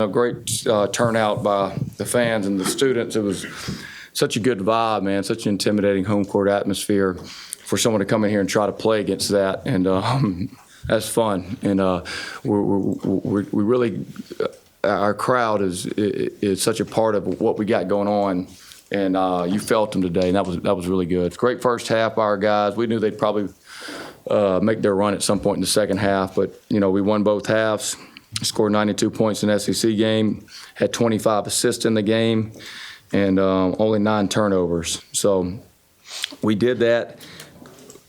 A great turnout by the fans and the students. It was such a good vibe, man, such an intimidating home court atmosphere for someone to come in here and try to play against that. And that's fun. And we really, our crowd is such a part of what we got going on. And you felt them today, and that was really good. It's a great first half by our guys. We knew they'd probably make their run at some point in the second half, but, we won both halves. Scored 92 points in the SEC game, had 25 assists in the game, and only 9 turnovers. So we did that.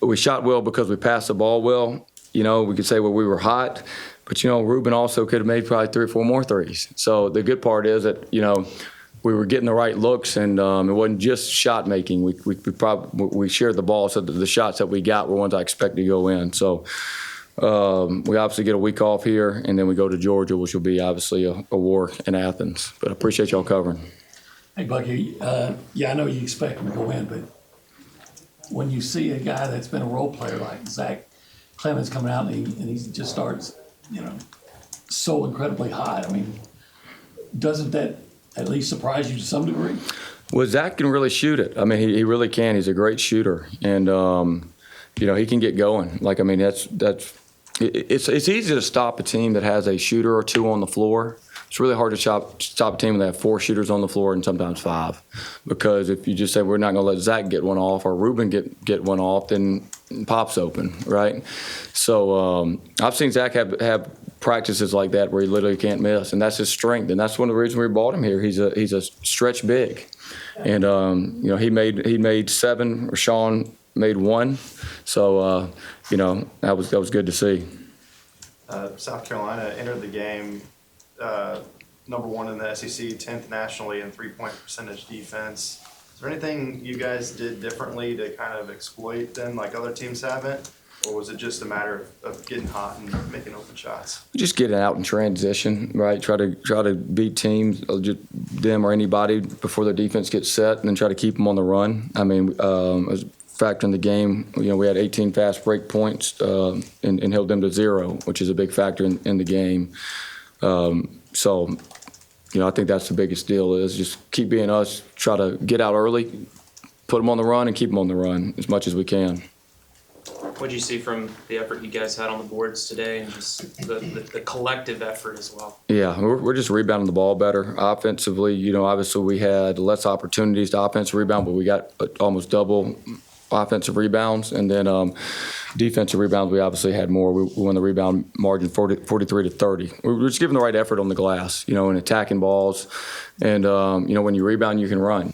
We shot well because we passed the ball well. We could say, well, we were hot, but, Ruben also could have made probably 3 or 4 more threes. So the good part is that, we were getting the right looks, and it wasn't just shot making. We shared the ball, so the shots that we got were ones I expected to go in. So we obviously get a week off here, and then we go to Georgia, which will be obviously a war in Athens. But I appreciate y'all covering. Hey, Bucky, I know you expect him to go in, but when you see a guy that's been a role player like Zack Clemens coming out and he just starts, so incredibly hot, doesn't that at least surprise you to some degree? Well, Zack can really shoot it. He really can. He's a great shooter, and he can get going. It's easy to stop a team that has a shooter or 2 on the floor. It's really hard to stop a team that have 4 shooters on the floor and sometimes 5. Because if you just say we're not going to let Zack get one off or Ruben get one off, then Pop's open, right? So I've seen Zack have practices like that where he literally can't miss, and that's his strength, and that's one of the reasons we bought him here. He's a stretch big, and he made 7. Rashawn made 1, so that was good to see. South Carolina entered the game number 1 in the SEC, 10th nationally in 3-point percentage defense. Is there anything you guys did differently to kind of exploit them like other teams haven't? Or was it just a matter of getting hot and making open shots? Just getting out in transition, right? Try to beat teams, just them or anybody before their defense gets set, and then try to keep them on the run. As a factor in the game, we had 18 fast break points and held them to 0, which is a big factor in the game. So I think that's the biggest deal is just keep being us, try to get out early, put them on the run, and keep them on the run as much as we can. What did you see from the effort you guys had on the boards today and just the collective effort as well? Yeah, we're just rebounding the ball better. Offensively, obviously we had less opportunities to offensive rebound, but we got almost double offensive rebounds. And then defensive rebounds, we obviously had more. We won the rebound margin 43-30. We're just giving the right effort on the glass, and attacking balls. And, when you rebound, you can run.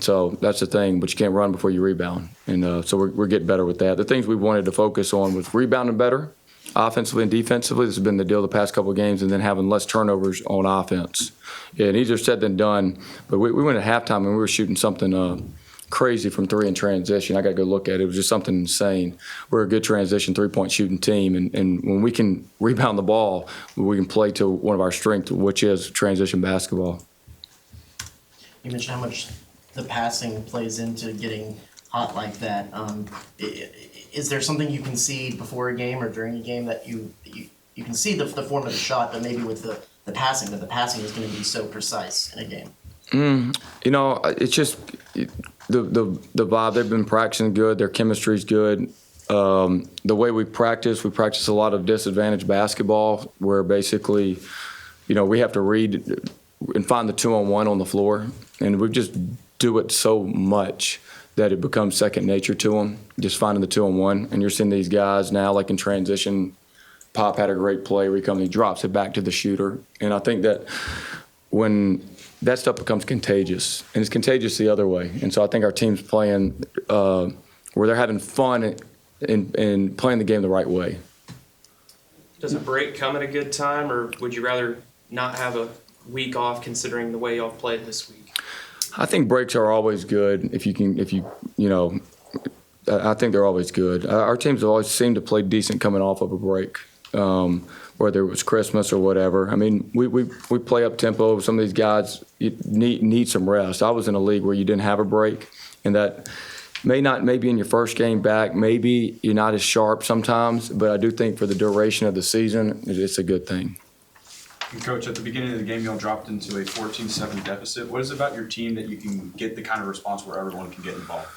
So that's the thing, but you can't run before you rebound. And so we're getting better with that. The things we wanted to focus on was rebounding better, offensively and defensively. This has been the deal the past couple of games, and then having less turnovers on offense. Yeah, and easier said than done. But we went at halftime, and we were shooting something crazy from 3 in transition. I got to go look at it. It was just something insane. We're a good transition 3-point shooting team, and when we can rebound the ball, we can play to one of our strengths, which is transition basketball. You mentioned how much the passing plays into getting hot like that. Is there something you can see before a game or during a game that you can see the form of the shot, but maybe with the passing, that the passing is going to be so precise in a game? It's just the vibe. They've been practicing good. Their chemistry's good. The way we practice a lot of disadvantaged basketball where basically, we have to read and find the 2-on-1 on the floor, and we just do it so much that it becomes second nature to them, just finding the 2-on-1. And you're seeing these guys now, like in transition, Pop had a great play where he drops it back to the shooter. And I think that when that stuff becomes contagious, and it's contagious the other way. And so I think our team's playing where they're having fun and playing the game the right way. Does a break come at a good time, or would you rather not have a week off considering the way y'all played this week? I think breaks are always good I think they're always good. Our teams have always seemed to play decent coming off of a break, whether it was Christmas or whatever. We play up tempo. Some of these guys need some rest. I was in a league where you didn't have a break, and that maybe in your first game back, maybe you're not as sharp sometimes, but I do think for the duration of the season, it's a good thing. And Coach, at the beginning of the game, y'all dropped into a 14-7 deficit. What is it about your team that you can get the kind of response where everyone can get involved?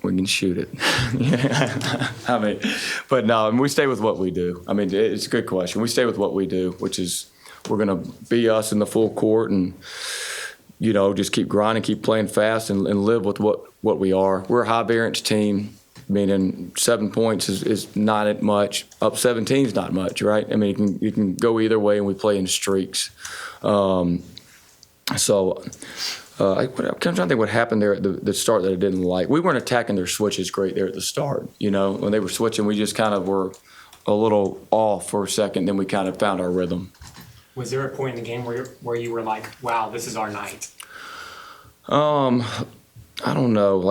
We can shoot it. Yeah. I mean, but no, we stay with what we do. I mean, it's a good question. We stay with what we do, which is we're going to be us in the full court and, you know, just keep grinding, keep playing fast and live with what we are. We're a high variance team, meaning 7 points is not much. Up 17 is not much, right? I mean, you can go either way, and we play in streaks. I'm trying to think what happened there at the start that I didn't like. We weren't attacking their switches great there at the start. You know, when they were switching, we just kind of were a little off for a second. Then we kind of found our rhythm. Was there a point in the game where you were like, "Wow, this is our night"? I don't know.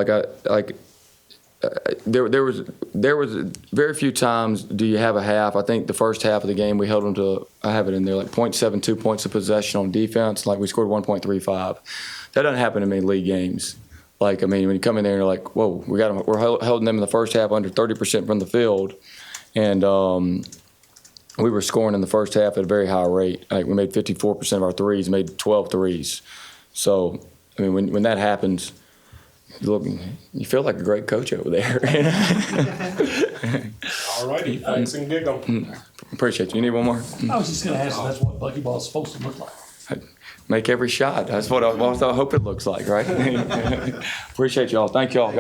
There was very few times do you have a half. I think the first half of the game we held them to, I have it in there, like 0.72 points of possession on defense. Like we scored 1.35. That doesn't happen in many league games. Like, I mean, when you come in there and you're like, whoa, we're holding them in the first half under 30% from the field. And we were scoring in the first half at a very high rate. Like we made 54% of our threes, made 12 threes. So, I mean, when that happens, you feel like a great coach over there. All righty, thanks and giggle. Appreciate you. You need one more? I was just gonna ask, that's what Bucky ball is supposed to look like. Make every shot. That's what I hope it looks like, right? Appreciate y'all. Thank y'all.